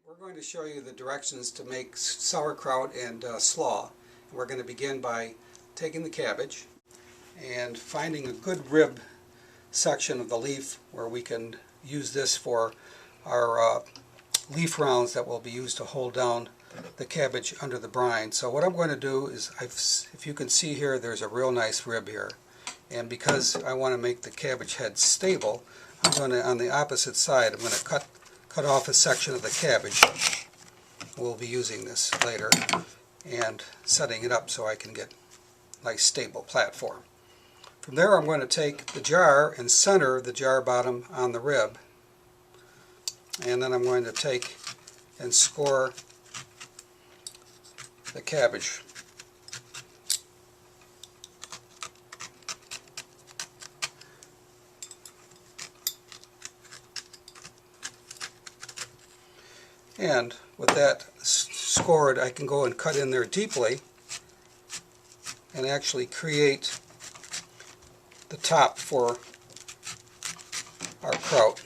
We're going to show you the directions to make sauerkraut and slaw. We're going to begin by taking the cabbage and finding a good rib section of the leaf where we can use this for our leaf rounds that will be used to hold down the cabbage under the brine. So what I'm going to do is, if you can see here, there's a real nice rib here. And because I want to make the cabbage head stable, I'm going to, on the opposite side, I'm going to cut off a section of the cabbage. We'll be using this later and setting it up so I can get a nice stable platform. From there I'm going to take the jar and center the jar bottom on the rib, and then I'm going to take and score the cabbage. And with that scored, I can go and cut in there deeply and actually create the top for our kraut.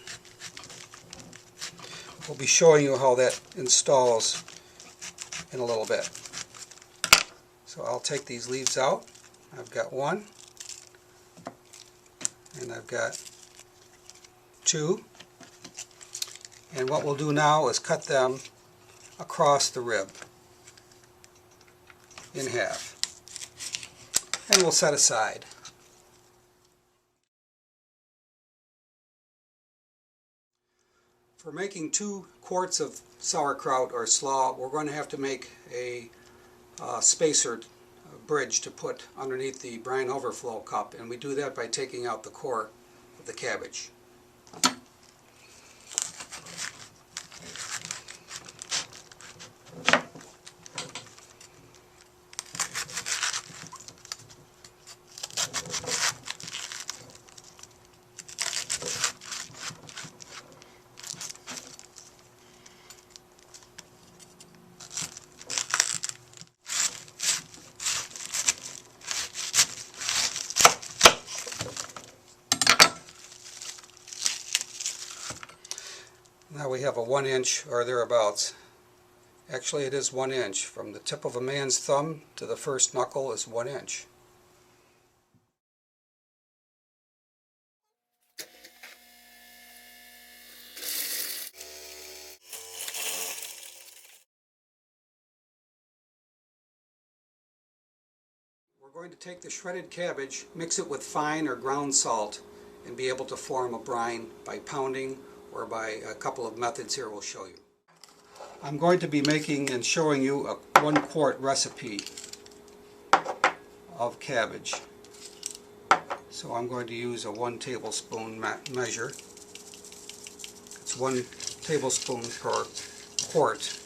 We'll be showing you how that installs in a little bit. So I'll take these leaves out. I've got one, and I've got two. And what we'll do now is cut them across the rib in half. And we'll set aside. For making 2 quarts of sauerkraut or slaw, we're going to have to make a spacer bridge to put underneath the brine overflow cup, and we do that by taking out the core of the cabbage. Now we have a 1 inch or thereabouts. Actually it is 1 inch. From the tip of a man's thumb to the first knuckle is 1 inch. We're going to take the shredded cabbage, mix it with fine or ground salt, and be able to form a brine by pounding, or by a couple of methods here we'll show you. I'm going to be making and showing you a 1 quart recipe of cabbage. So I'm going to use a 1 tablespoon measure. It's 1 tablespoon per quart.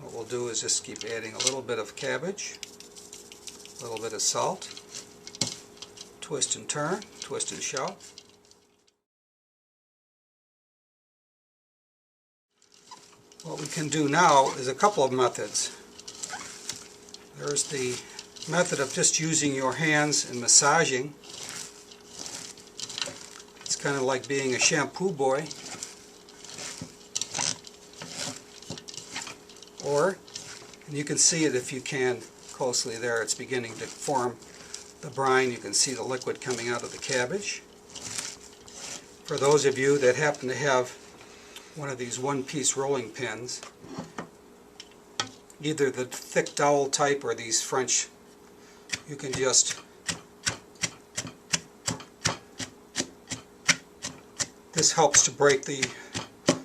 What we'll do is just keep adding a little bit of cabbage, a little bit of salt, twist and turn, twist and shout. What we can do now is a couple of methods. There's the method of just using your hands and massaging. It's kind of like being a shampoo boy. Or, and you can see it if you can closely there, it's beginning to form the brine. You can see the liquid coming out of the cabbage. For those of you that happen to have one of these one-piece rolling pins, either the thick dowel type or these French, you can just this helps to break the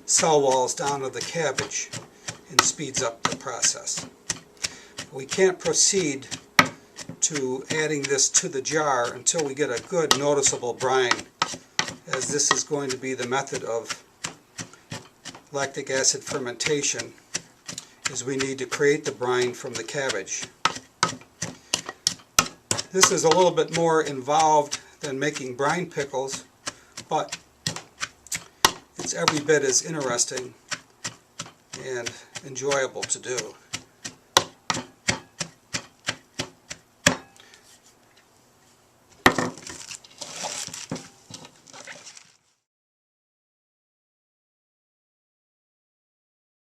cell walls down of the cabbage and speeds up the process. We can't proceed to adding this to the jar until we get a good noticeable brine, as this is going to be the method of lactic acid fermentation, is we need to create the brine from the cabbage. This is a little bit more involved than making brine pickles, but it's every bit as interesting and enjoyable to do.